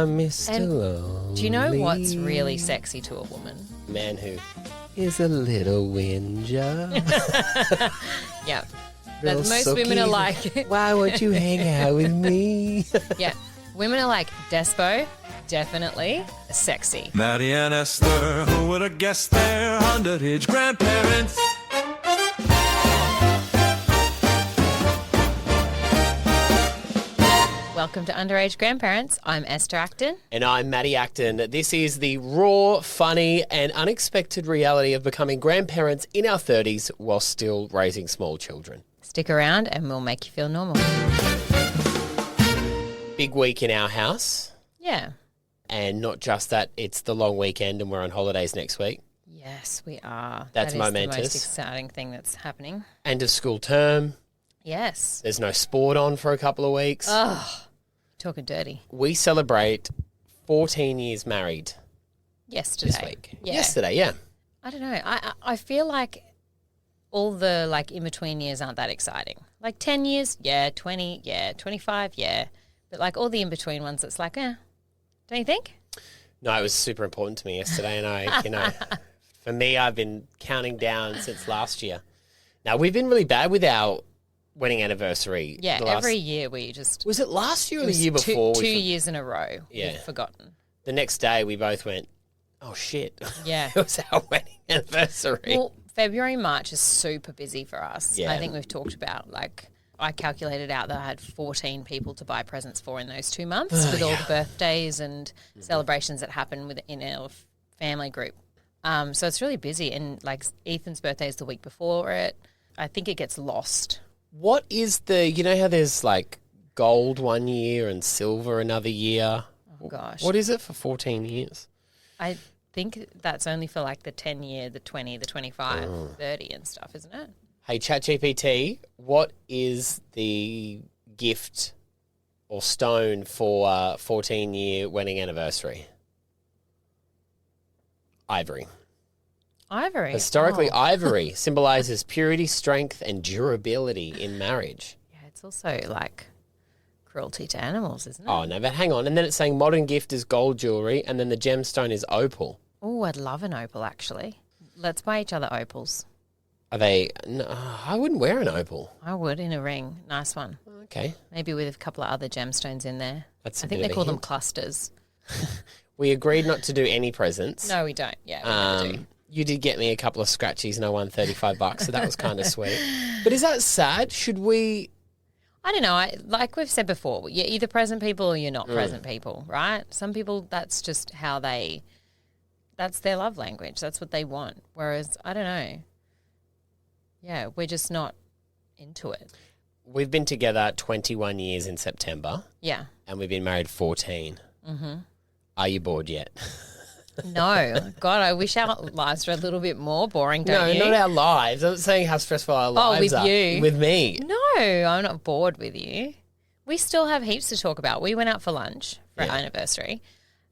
Mr. And Lonely. do you know what's really sexy to a woman? Man who is a little whinger. Yeah. Real Most women sooky. are like... Why won't you hang out with me? Yeah. Women are like, despo, definitely sexy. Maddie and Esther, who would have guessed they're underaged grandparents? Welcome to Underaged Grandparents. I'm Esther Acton. And I'm Maddie Acton. This is the raw, funny and unexpected reality of becoming grandparents in our 30s while still raising small children. Stick around and we'll make you feel normal. Big week in our house. Yeah. And not just that, it's the long weekend and we're on holidays next week. Yes, we are. That's that is momentous. the most exciting thing that's happening. End of school term. Yes. There's no sport on for a couple of weeks. Oh, talking dirty. We celebrate 14 years married Yesterday. this week. Yeah. Yesterday, yeah. I don't know. I feel like all the in-between years aren't that exciting. 10 years, yeah. 20, yeah. 25, yeah. But all the in-between ones, it's don't you think? No, it was super important to me yesterday, and for me, I've been counting down since last year. Now, we've been really bad with our wedding anniversary. Yeah, every year we just... Was it last year or the was year before? Two years in a row. Yeah. We've forgotten. The next day, we both went, oh, shit. Yeah. It was our wedding anniversary. Well, February, March is super busy for us. Yeah. I think we've talked about, I calculated out that I had 14 people to buy presents for in those 2 months with all the birthdays and celebrations that happen within our family group. So it's really busy. And Ethan's birthday is the week before it. I think it gets lost. What is how there's gold one year and silver another year? Oh, gosh. What is it for 14 years? I think that's only for the 10 year, the 20, the 25, 30 and stuff, isn't it? Hey, ChatGPT, what is the gift or stone for 14-year wedding anniversary? Ivory. Ivory. Historically, Oh. ivory symbolizes purity, strength, and durability in marriage. Yeah, it's also cruelty to animals, isn't it? Oh, no, but hang on. And then it's saying modern gift is gold jewelry, and then the gemstone is opal. Oh, I'd love an opal, actually. Let's buy each other opals. Are they... No, I wouldn't wear an opal. I would, in a ring. Nice one. Okay. Maybe with a couple of other gemstones in there. That's I a think bit they of a call them hint. clusters. We agreed not to do any presents. No, we don't. Yeah, we never do. You did get me a couple of scratchies and I won $35, so that was kind of sweet. But is that sad? Should we... I don't know. Like we've said before, you're either present people or you're not present people, right? Some people, that's just how that's their love language. That's what they want. Whereas, I don't know. Yeah, we're just not into it. We've been together 21 years in September. Yeah. And we've been married 14. Mm-hmm. Are you bored yet? No. God, I wish our lives were a little bit more boring, don't you? No, not our lives. I'm not saying how stressful our lives are. with you. With me. No, I'm not bored with you. We still have heaps to talk about. We went out for lunch for our anniversary.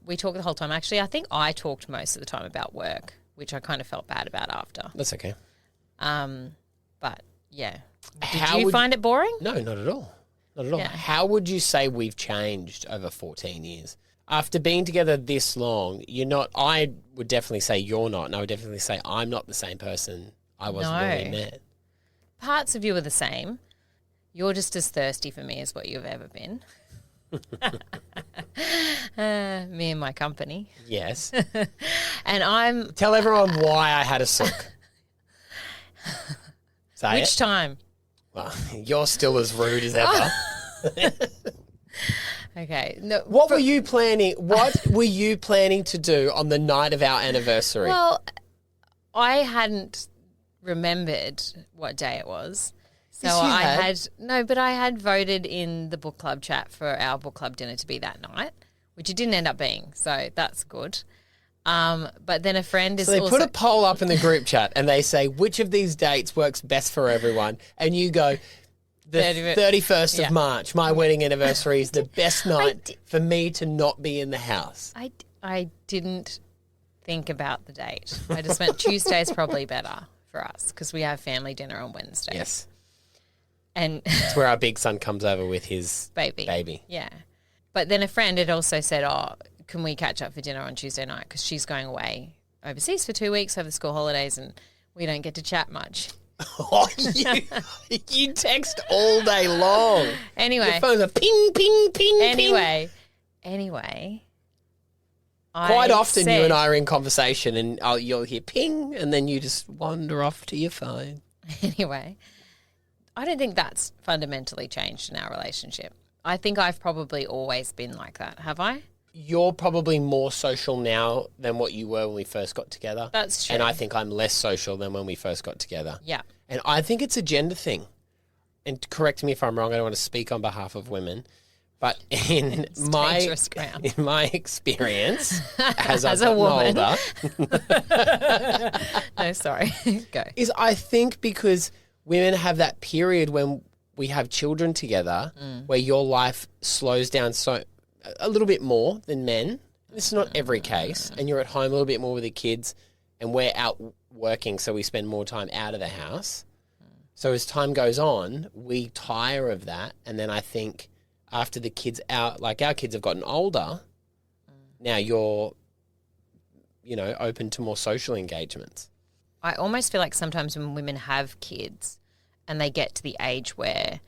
We talked the whole time. Actually, I think I talked most of the time about work, which I kind of felt bad about after. That's okay. But, yeah. How Did you find it boring? No, not at all. Not at all. Yeah. How would you say we've changed over 14 years? After being together this long, you're not... I would definitely say you're not, and I would definitely say I'm not the same person I was when we met. Parts of you are the same. You're just as thirsty for me as what you've ever been. Me and my company. Yes. And I'm... Tell everyone why I had a sook. Say Which it. time? Well, you're still as rude as ever. Okay. No, What were you planning? What were you planning to do on the night of our anniversary? Well, I hadn't remembered what day it was. So Yes, you I had. but I had voted in the book club chat for our book club dinner to be that night, which it didn't end up being. So that's good. But then a friend is So they also... put a poll up in the group chat and they say, which of these dates works best for everyone? And you go, the 31st Yeah. of March, my wedding anniversary is the best night for me to not be in the house. I didn't think about the date. I just went Tuesday's probably better for us because we have family dinner on Wednesday. Yes. And It's where our big son comes over with his baby. baby. Yeah. But then a friend had also said, oh, can we catch up for dinner on Tuesday night because she's going away overseas for 2 weeks over the school holidays and we don't get to chat much. Oh, you text all day long. Anyway. Your phone's a ping, ping, ping, Anyway. Quite often you and I are in conversation and you'll hear ping and then you just wander off to your phone. Anyway, I don't think that's fundamentally changed in our relationship. I think I've probably always been like that. Have I? You're probably more social now than what you were when we first got together. That's true. And I think I'm less social than when we first got together. Yeah. And I think it's a gender thing. And correct me if I'm wrong, I don't want to speak on behalf of women. But in my experience, as I've a gotten woman. older, No, sorry. Go. is I think because women have that period when we have children together where your life slows down a little bit more than men. This is not every case. And you're at home a little bit more with the kids and we're out working, so we spend more time out of the house. So as time goes on, we tire of that. And then I think after the kids out, like our kids have gotten older, now you're, open to more social engagements. I almost feel like sometimes when women have kids and they get to the age where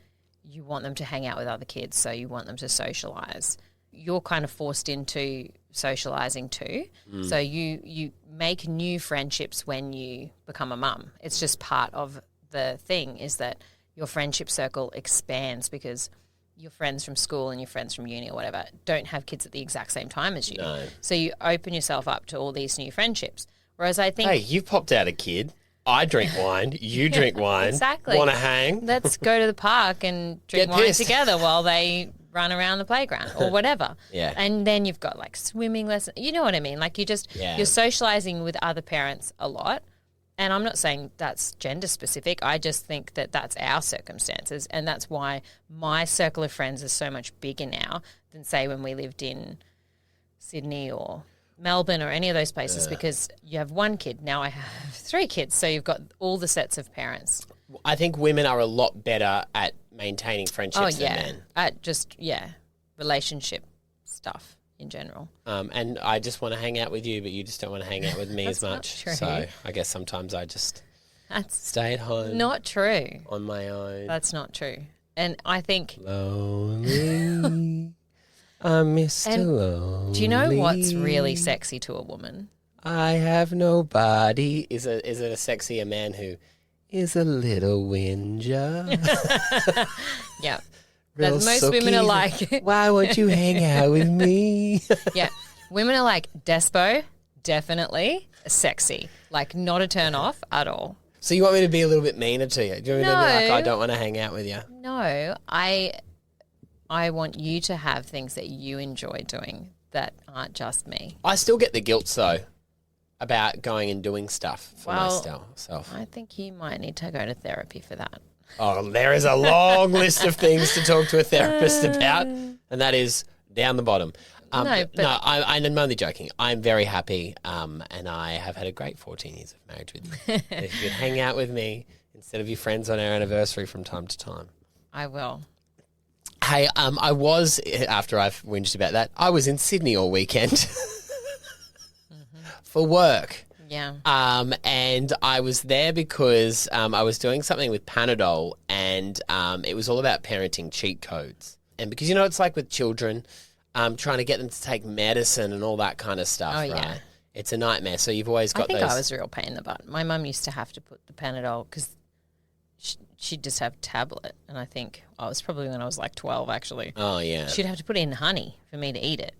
you want them to hang out with other kids, so you want them to socialise, you're kind of forced into socialising too. So you make new friendships when you become a mum. It's just part of the thing is that your friendship circle expands because your friends from school and your friends from uni or whatever don't have kids at the exact same time as you. No. So you open yourself up to all these new friendships. Whereas I think... Hey, you've popped out a kid. I drink wine. You drink wine. Exactly. Want to hang? Let's go to the park and drink Get wine pissed. together while they run around the playground or whatever. Yeah. And then you've got like swimming lessons. You know what I mean? Like you're socializing with other parents a lot. And I'm not saying that's gender specific. I just think that that's our circumstances. And that's why my circle of friends is so much bigger now than say when we lived in Sydney or Melbourne or any of those places because you have one kid. Now I have 3 kids. So you've got all the sets of parents. I think women are a lot better at maintaining friendships than men. At just, relationship stuff in general. And I just want to hang out with you, but you just don't want to hang out with me as That's much. not true. So I guess sometimes I just That's stay at home. not true. On my own. That's not true. And I think... Lonely. I'm Mr. Lonely. Do you know what's really sexy to a woman? I have nobody. Is it a sexier man who is a little whinger? Yeah. Real That most sooky. women are like... Why won't you hang out with me? Yeah. Women are like, despo, definitely, sexy. Like, not a turn off at all. So you want me to be a little bit meaner to you? Do you want me to be like, No. I don't want to hang out with you? No, I want you to have things that you enjoy doing that aren't just me. I still get the guilt, though, about going and doing stuff for myself. I think you might need to go to therapy for that. Oh, there is a long list of things to talk to a therapist about, and that is down the bottom. I'm only joking. I'm very happy, and I have had a great 14 years of marriage with you. If you could hang out with me instead of your friends on our anniversary from time to time. I will. Hey, I was, after I've whinged about that, I was in Sydney all weekend for work. Yeah. And I was there because I was doing something with Panadol and it was all about parenting cheat codes. And because, it's like with children, trying to get them to take medicine and all that kind of stuff, right? Yeah. It's a nightmare. So you've always got I think those. I was a real pain in the butt. My mum used to have to put the Panadol because she'd just have a tablet. And I think I was probably when I was like 12, actually. Oh, yeah. She'd have to put in honey for me to eat it.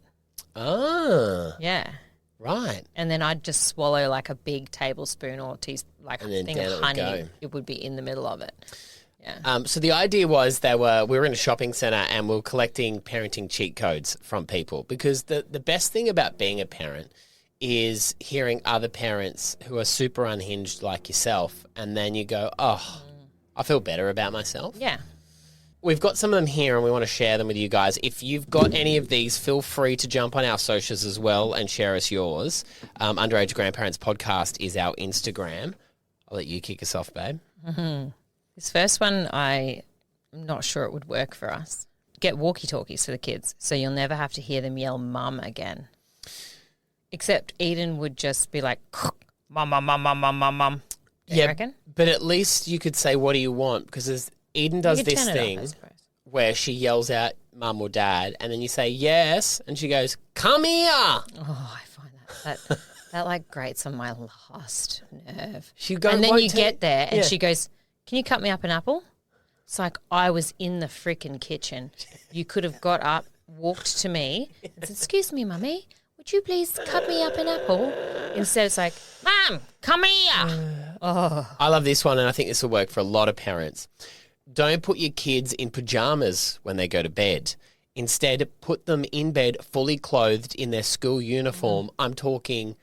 Ah, Yeah. right. And then I'd just swallow like a big tablespoon or like And a then thing down of it would honey. go. It would be in the middle of it. Yeah. So the idea was we were in a shopping centre and we were collecting parenting cheat codes from people because the best thing about being a parent is hearing other parents who are super unhinged like yourself and then you go, oh, I feel better about myself. Yeah. We've got some of them here and we want to share them with you guys. If you've got any of these, feel free to jump on our socials as well and share us yours. Underaged Grandparents Podcast is our Instagram. I'll let you kick us off, babe. Mm-hmm. This first one, I'm not sure it would work for us. get walkie-talkies for the kids so you'll never have to hear them yell mum again. Except Eden would just be like, mum, mum, mum, mum, mum, mum, mum. You reckon? But at least you could say, what do you want? Because Eden does this thing where she yells out mum or dad, and then you say yes, and she goes, come here. Oh, I find that like grates on my last nerve. And then you get there and she goes, can you cut me up an apple? It's like I was in the freaking kitchen. You could have got up, walked to me and said, excuse me, mummy, would you please cut me up an apple? Instead it's like, Mum, come here. I love this one, and I think this will work for a lot of parents. Don't put your kids in pajamas when they go to bed. Instead, put them in bed fully clothed in their school uniform. I'm talking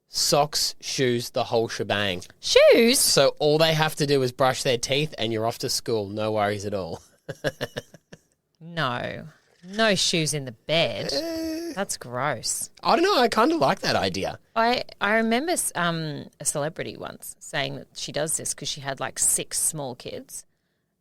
socks, shoes, the whole shebang. Shoes? So all they have to do is brush their teeth and you're off to school. No worries at all. No shoes in the bed. That's gross. I don't know. I kind of like that idea. I remember a celebrity once saying that she does this because she had like 6 small kids.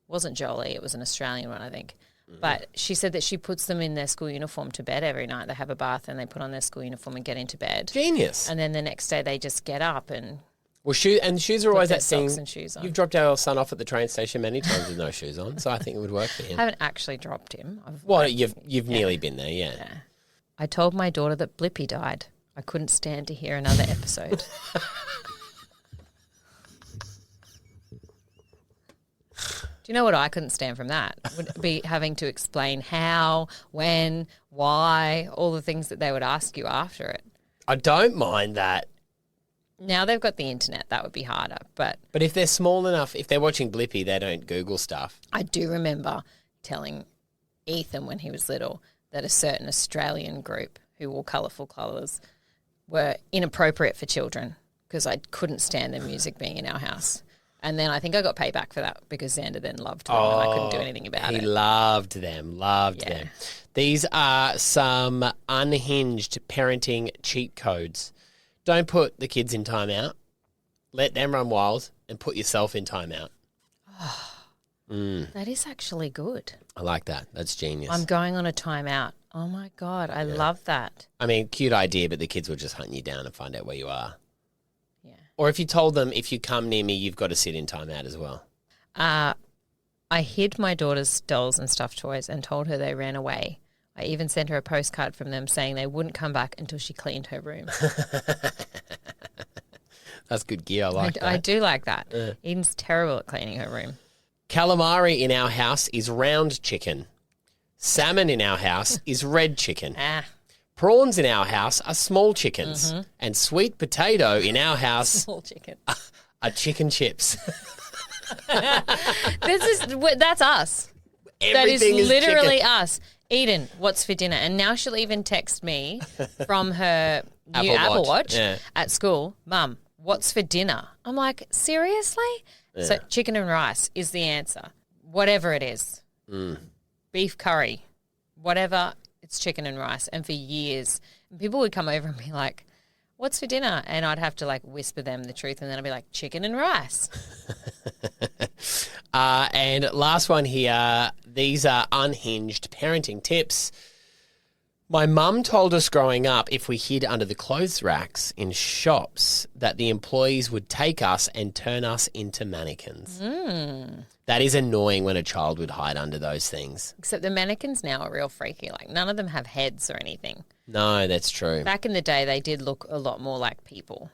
It wasn't Jolie. It was an Australian one, I think. But she said that she puts them in their school uniform to bed every night. They have a bath and they put on their school uniform and get into bed. Genius. And then the next day they just get up and... Well, shoes are always that thing. Socks and shoes on. You've dropped our son off at the train station many times with no shoes on, so I think it would work for him. I haven't actually dropped him. You've nearly been there, yeah. I told my daughter that Blippi died. I couldn't stand to hear another episode. Do you know what I couldn't stand from that? Would be having to explain how, when, why, all the things that they would ask you after it. I don't mind that. Now they've got the internet, that would be harder. But if they're small enough, if they're watching Blippi, they don't Google stuff. I do remember telling Ethan when he was little that a certain Australian group who wore colourful colours were inappropriate for children because I couldn't stand their music being in our house. And then I think I got payback for that because Xander then loved them and I couldn't do anything about it. He loved them. These are some unhinged parenting cheat codes. Don't put the kids in timeout. Let them run wild and put yourself in timeout. That is actually good. I like that. That's genius. I'm going on a timeout. Oh, my God. I love that. I mean, cute idea, but the kids will just hunt you down and find out where you are. Yeah. Or if you told them, if you come near me, you've got to sit in timeout as well. I hid my daughter's dolls and stuffed toys and told her they ran away. I even sent her a postcard from them saying they wouldn't come back until she cleaned her room. That's good gear. I like that. I do like that. Eden's terrible at cleaning her room. Calamari in our house is round chicken. Salmon in our house is red chicken. Prawns in our house are small chickens. And sweet potato in our house Small chicken. are chicken chips. That's us. Everything that is literally chicken. us. Eden, what's for dinner? And now she'll even text me from her new Apple Watch at school, Mum, what's for dinner? I'm like, seriously? Yeah. So chicken and rice is the answer. Whatever it is. Beef curry, whatever, it's chicken and rice. And for years, people would come over and be like, what's for dinner? And I'd have to like whisper them the truth and then I'd be like, chicken and rice. And last one here, these are unhinged parenting tips. My mum told us growing up if we hid under the clothes racks in shops that the employees would take us and turn us into mannequins. That is annoying when a child would hide under those things. Except the mannequins now are real freaky. Like none of them have heads or anything. No, that's true. Back in the day, they did look a lot more like people.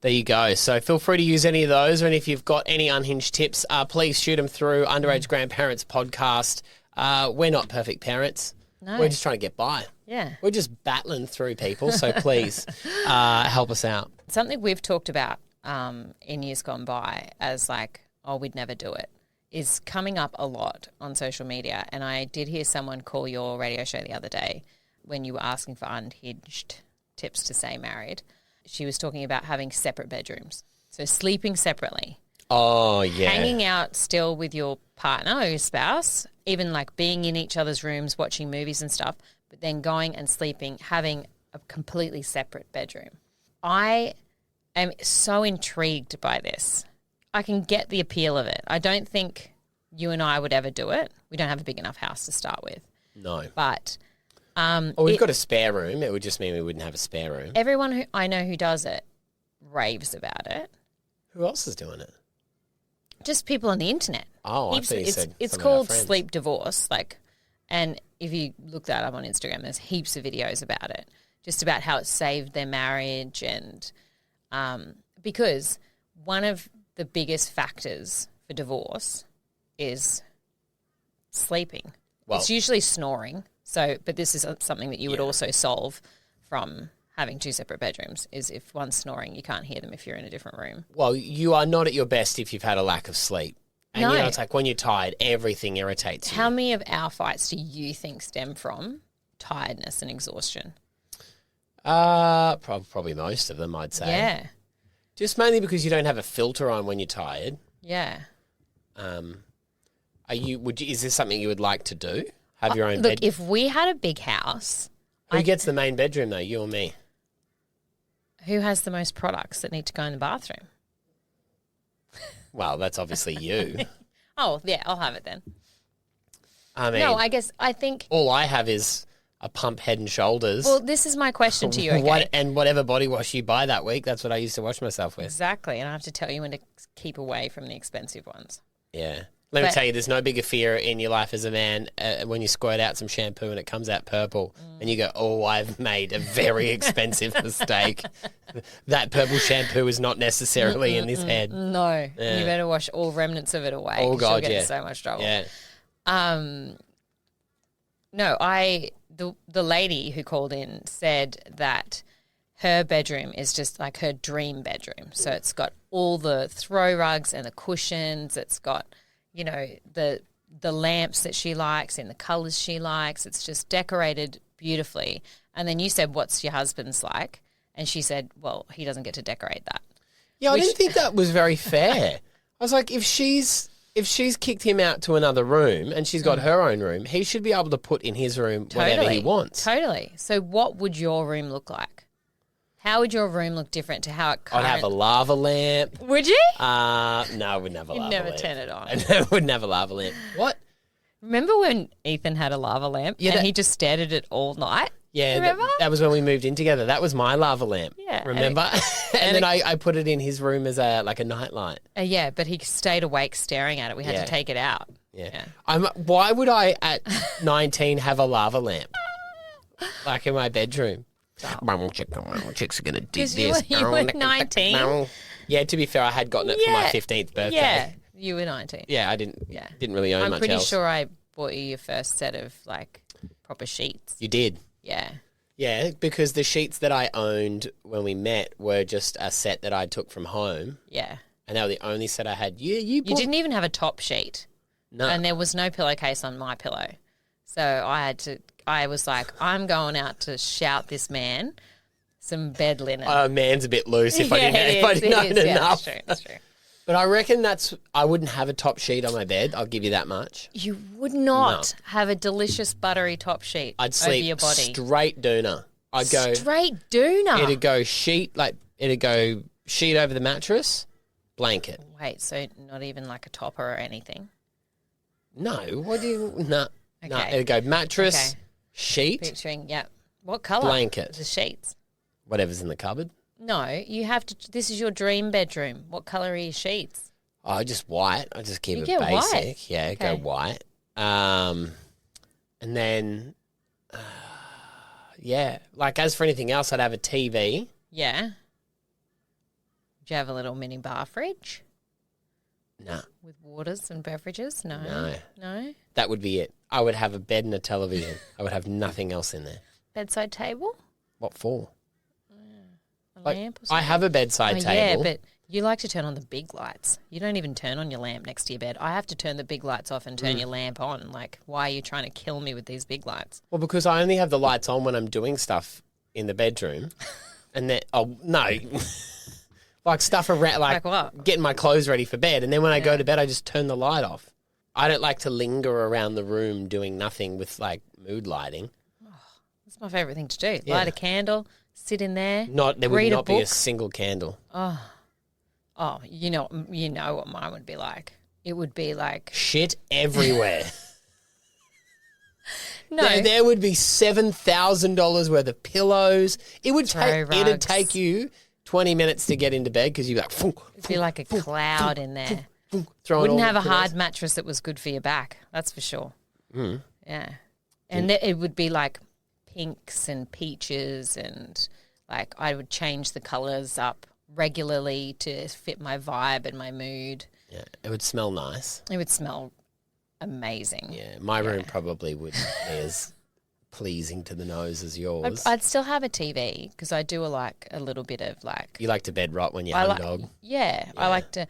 There you go. So feel free to use any of those. And if you've got any unhinged tips, please shoot them through Underaged Grandparents podcast. We're not perfect parents. No. We're just trying to get by. Yeah. We're just battling through people. So please help us out. Something we've talked about in years gone by as like, oh, we'd never do it, is coming up a lot on social media. And I did hear someone call your radio show the other day when you were asking for unhinged tips to stay married. She was talking about having separate bedrooms. So sleeping separately. Oh, yeah. Hanging out still with your partner or your spouse, even like being in each other's rooms, watching movies and stuff, but then going and sleeping, having a completely separate bedroom. I am so intrigued by this. I can get the appeal of it. I don't think you and I would ever do it. We don't have a big enough house to start with. No. But We've got a spare room. It would just mean we wouldn't have a spare room. everyone who I know who does it raves about it. Who else is doing it? Just people on the internet. Oh, I thought you said it's some of our called friends. sleep divorce. And if you look that up on Instagram, there's heaps of videos about it, just about how it saved their marriage, and because one of the biggest factors for divorce is sleeping. Well- it's usually snoring. So, but this is something that you would also solve from having two separate bedrooms. Is if one's snoring, you can't hear them if you're in a different room. Well, you are not at your best if you've had a lack of sleep. And No. it's like when you're tired, everything irritates you. How many of our fights do you think stem from tiredness and exhaustion? Probably most of them, I'd say. Yeah. Just mainly because you don't have a filter on when you're tired. Yeah. Is this something you would like to do? Have your own Look, bed? if we had a big house, Who gets the main bedroom though? You or me? who has the most products that need to go in the bathroom? Well, that's obviously you. Oh, yeah, I'll have it then. I mean, No, I think, all I have is a pump Head and Shoulders. well, this is my question to you, okay? And whatever body wash you buy that week, that's what I used to wash myself with. Exactly, and I have to tell you when to keep away from the expensive ones. Yeah. Let me But- tell you, there's no bigger fear in your life as a man when you squirt out some shampoo and it comes out purple and you go, oh, I've made a very expensive mistake. That purple shampoo is not necessarily in this head. No, Yeah. you better wash all remnants of it away. Oh, 'cause God, you'll get yeah. in so much trouble. Yeah. No, the lady who called in said that her bedroom is just like her dream bedroom. So it's got all the throw rugs and the cushions. It's got, you know, the lamps that she likes and the colours she likes. It's just decorated beautifully. And then you said, what's your husband's like? And she said, well, he doesn't get to decorate that. Yeah, I didn't think that was very fair. I was like, if she's kicked him out to another room and she's got her own room, he should be able to put in his room whatever he wants. Totally. So what would your room look like? How would your room look different to how it I'd have a lava lamp. Would you? No, I wouldn't have a You'd lava never lamp. turn it on. I wouldn't have a lava lamp. What? Remember when Ethan had a lava lamp Yeah, and that- he just stared at it all night? Yeah, Remember? that was when we moved in together. That was my lava lamp. Yeah, and Remember? And, then I put it in his room as a nightlight. Yeah, but he stayed awake staring at it. We had Yeah. to take it out. Yeah. Why would I at 19 have a lava lamp? Like in my bedroom. Chicks are going to dig 'Cause this. you were 19. Yeah, to be fair, I had gotten it for my 15th birthday. Yeah, you were 19. Yeah, I didn't really own I'm much pretty else. sure I bought you your first set of like proper sheets. You did. Yeah. Yeah, because the sheets that I owned when we met were just a set that I took from home, Yeah. and they were the only set I had. You You bought... didn't even have a top sheet. No. And there was no pillowcase on my pillow. So I was like, I'm going out to shout this man some bed linen. Man's a bit loose if I didn't own it is. Yeah, enough. that's true. But I reckon I wouldn't have a top sheet on my bed. I'll give you that much. You would not have a delicious buttery top sheet I'd over sleep your body. straight doona. I'd go. Straight doona. It'd go sheet over the mattress, blanket. Wait, so not even like a topper or anything? No, what do you? No, no. Okay. It'd go mattress, Okay. sheet, Picturing, yeah. What colour? Blanket. The sheets. whatever's in the cupboard. No, you have to. This is your dream bedroom. What colour are your sheets? Oh, just white. I just keep You it get basic. white? Yeah, go Okay. white. And then, yeah. Like as for anything else, I'd have a TV. Yeah. Do you have a little mini bar fridge No, with waters and beverages? No. No. No? that would be it. I would have a bed and a television. I would have nothing else in there. Bedside table? What for? A Like, lamp or I something? have a bedside Oh, table. yeah, but you like to turn on the big lights. You don't even turn on your lamp next to your bed. I have to turn the big lights off and turn your lamp on. Like, why are you trying to kill me with these big lights? Well, because I only have the lights on when I'm doing stuff in the bedroom. And then, oh, no. Like stuff around, Like what? getting my clothes ready for bed. And then when I go to bed, I just turn the light off. I don't like to linger around the room doing nothing with like mood lighting. That's my favourite thing to do. Yeah. Light a candle, sit in there, There would read not a be a book. single candle. Oh, you know what mine would be like. It would be like, Shit everywhere. No. There would be $7,000 worth of pillows. It'd rugs. take you 20 minutes to get into bed because you'd be like, "Funk, It'd be like a cloud in there. throwing Wouldn't all have the a pillows. hard mattress that was good for your back. That's for sure. Yeah. And it would be like pinks and peaches, and like I would change the colours up regularly to fit my vibe and my mood. Yeah, it would smell nice. It would smell amazing. Yeah, my room probably wouldn't be as pleasing to the nose as yours. I'd still have a TV because I do like a little bit of like. You like to bed rot when you're dog. Yeah, I like to.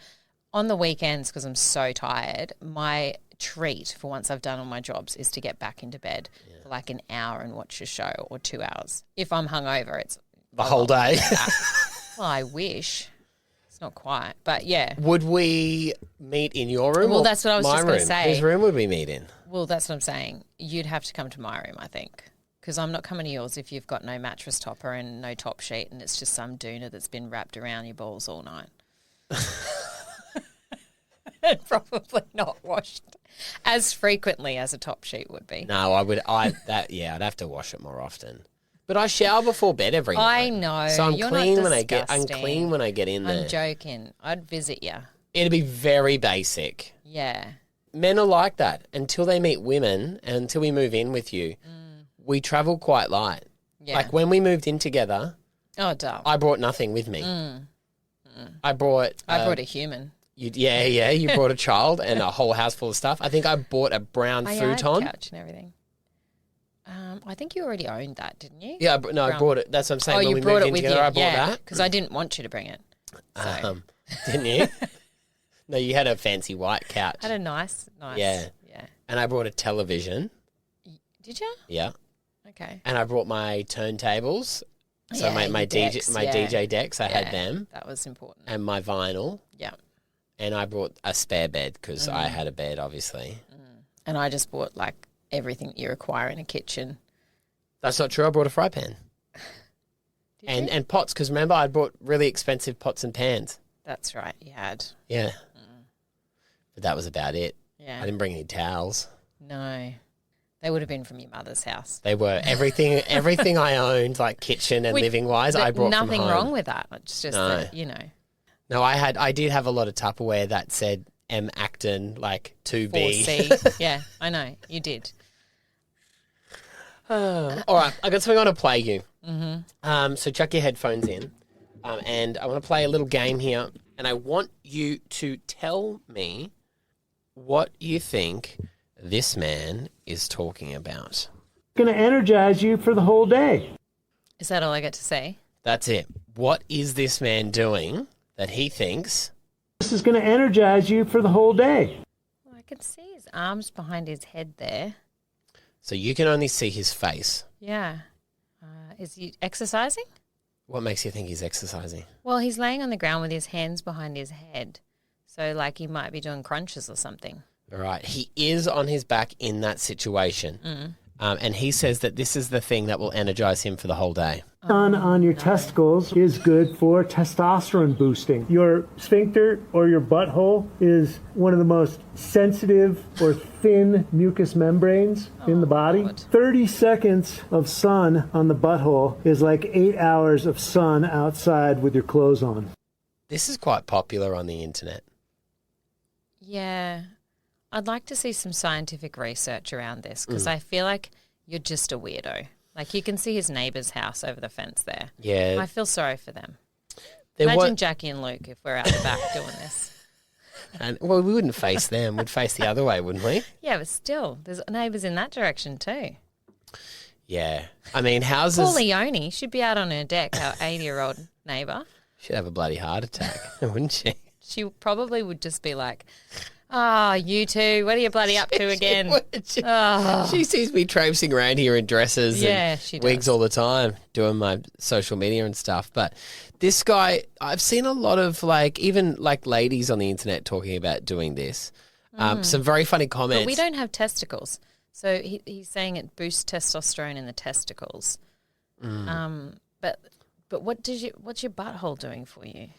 On the weekends, because I'm so tired, my treat for once I've done all my jobs is to get back into bed for like an hour and watch a show, or 2 hours. If I'm hungover, it's The whole day. well, I wish. It's not quite, but yeah. Would we meet in your room? Well, or that's what I was my just gonna room? say. Whose room would we meet in? Well, that's what I'm saying. You'd have to come to my room, I think, because I'm not coming to yours if you've got no mattress topper and no top sheet, and it's just some doona that's been wrapped around your balls all night. And probably not washed as frequently as a top sheet would be. No, I'd have to wash it more often. But I shower before bed every night. I know. So I'm You're clean not when disgusting. I'm clean when I get in there. I'm joking. I'd visit you. It'd be very basic. Yeah. Men are like that until they meet women and until we move in with you. We travel quite light. Yeah. Like when we moved in together, Oh, duh. I brought nothing with me. I brought a human. You brought a child and a whole house full of stuff. I think I bought a brown I had futon. a couch and everything. I think you already owned that, didn't you? Yeah, I brought it. That's what I'm saying. Oh, when you we brought moved it in with together, you. I bought that. Because I didn't want you to bring it. So. Didn't you? No, you had a fancy white couch. I had a nice. Yeah. Yeah. And I brought a television. Did you? Yeah. Okay. And I brought my turntables. So Yeah, my your DJ decks, my yeah. DJ decks, I had Yeah, them. That was important. And my vinyl. Yeah. And I brought a spare bed because I had a bed, obviously. And I just bought like everything you require in a kitchen. That's not true. I brought a fry pan. And pots, because remember I bought really expensive pots and pans. That's right. You had. Yeah. But that was about it. Yeah. I didn't bring any towels. No. They would have been from your mother's house. They were everything I owned, like kitchen and living wise, I brought from nothing home. wrong with that. It's just that, No, I did have a lot of Tupperware that said M. Acton, like 2B. 4C. Yeah, I know. You did. All right, I got something I want to play you. Mm-hmm. So chuck your headphones in, and I want to play a little game here, and I want you to tell me what you think this man is talking about. Going to energize you for the whole day. Is that all I get to say? That's it. What is this man doing that he thinks? This is going to energize you for the whole day. Well, I can see his arms behind his head there. So you can only see his face. Yeah. Is he exercising? What makes you think he's exercising? Well, he's laying on the ground with his hands behind his head. So, like, he might be doing crunches or something. All right. He is on his back in that situation. And he says that this is the thing that will energize him for the whole day. Sun on your testicles is good for testosterone boosting. Your sphincter or your butthole is one of the most sensitive or thin mucous membranes in the body. God. 30 seconds of sun on the butthole is like 8 hours of sun outside with your clothes on. This is quite popular on the internet. Yeah. I'd like to see some scientific research around this because I feel like you're just a weirdo. Like, you can see his neighbour's house over the fence there. Yeah. I feel sorry for them. There Imagine wa- Jackie and Luke if we're out the back doing this. And, well, we wouldn't face them. We'd face the other way, wouldn't we? Yeah, but still, there's neighbours in that direction too. Yeah. I mean, houses Poor Leonie should be out on her deck, our 80-year-old neighbour. should have a bloody heart attack, wouldn't she? She probably would just be like, you two, what are you bloody up to again? She sees me traipsing around here in dresses Yeah, and she wigs does. all the time, doing my social media and stuff. But this guy, I've seen a lot of even ladies on the internet talking about doing this. Some very funny comments. But we don't have testicles. So he's saying it boosts testosterone in the testicles. But what's your butthole doing for you?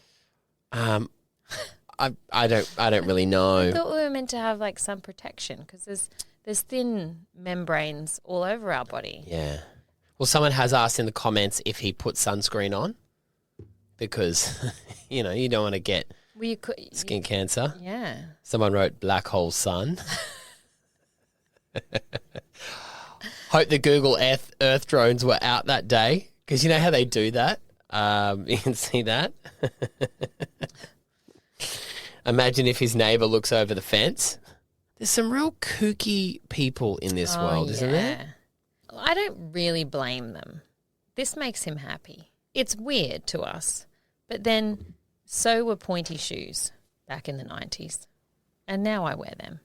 I don't really know. I thought we were meant to have some protection because there's thin membranes all over our body. Yeah. Well, someone has asked in the comments if he put sunscreen on because, you don't want to get Well, you could, skin cancer. Yeah. Someone wrote black hole sun. Hope the Google Earth drones were out that day because you know how they do that? You can see that. Imagine if his neighbour looks over the fence. There's some real kooky people in this world, isn't there? I don't really blame them. This makes him happy. It's weird to us, but then so were pointy shoes back in the 90s, and now I wear them.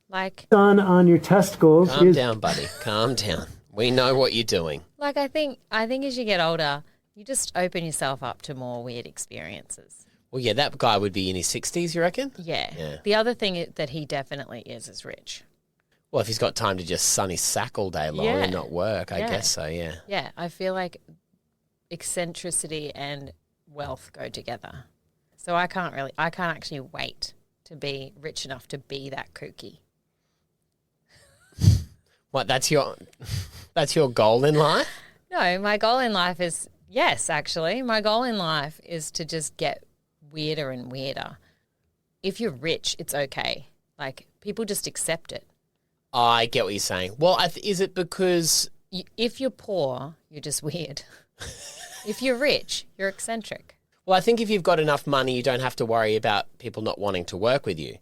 Like, Sun on your testicles Calm is down, buddy. Calm down. We know what you're doing. like I think as you get older, you just open yourself up to more weird experiences. Well, yeah, that guy would be in his 60s, you reckon? Yeah. The other thing that he definitely is rich. Well, if he's got time to just sun his sack all day long Yeah. and not work, I Yeah. guess so, yeah. Yeah, I feel like eccentricity and wealth go together. So I can't actually wait to be rich enough to be that kooky. What, that's your goal in life? No, my goal in life is, yes, actually, my goal in life is to just get weirder and weirder. If you're rich, it's okay. Like, people just accept it. I get what you're saying. Well, is it because... If you're poor, you're just weird. If you're rich, you're eccentric. Well, I think if you've got enough money, you don't have to worry about people not wanting to work with you.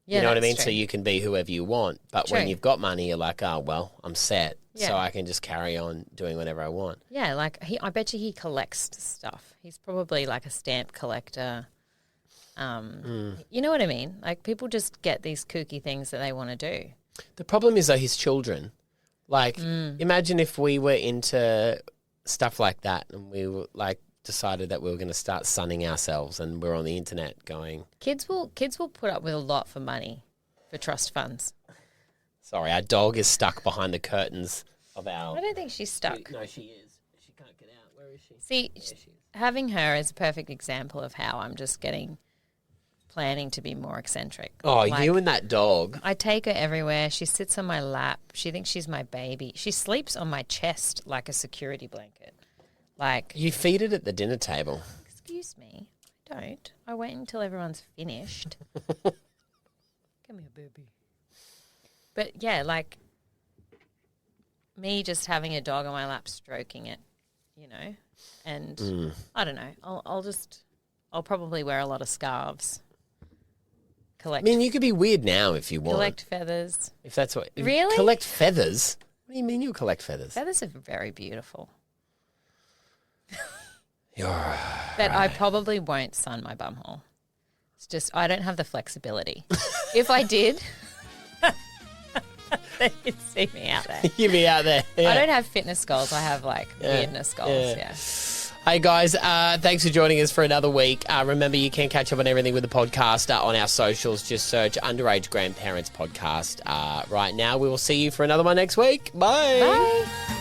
Yeah, You know what I that's mean? true. So you can be whoever you want. But when True. you've got money, you're like, oh, well, I'm set. Yeah. So I can just carry on doing whatever I want. Yeah, like I bet you he collects stuff. He's probably like a stamp collector. You know what I mean? Like, people just get these kooky things that they want to do. The problem is, though, his children. Like, imagine if we were into stuff like that and we were like decided that we were going to start sunning ourselves and we're on the internet going, Kids will put up with a lot for money, for trust funds. sorry, our dog is stuck behind the curtains of our... I don't think she's stuck. No, she is. She can't get out. Where is she? See, having her is a perfect example of how I'm just planning to be more eccentric. Oh, Like, you and that dog. I take her everywhere. She sits on my lap. She thinks she's my baby. She sleeps on my chest like a security blanket. Like, You feed it at the dinner table. excuse me, I don't. I wait until everyone's finished. Come here, baby. But yeah, like me just having a dog on my lap, stroking it, and I don't know. I'll probably wear a lot of scarves. I mean, you could be weird now if you want. Collect feathers. If that's what... Really? Collect feathers? What do you mean you'll collect feathers? Feathers are very beautiful. You're... But I probably won't sun my bumhole. It's just I don't have the flexibility. If I did, then you'd see me out there. You'd be out there. Yeah. I don't have fitness goals. I have like weirdness goals. Yeah. Hey guys, thanks for joining us for another week. Remember, you can catch up on everything with the podcast on our socials. Just search Underaged Grandparents Podcast right now. We will see you for another one next week. Bye. Bye.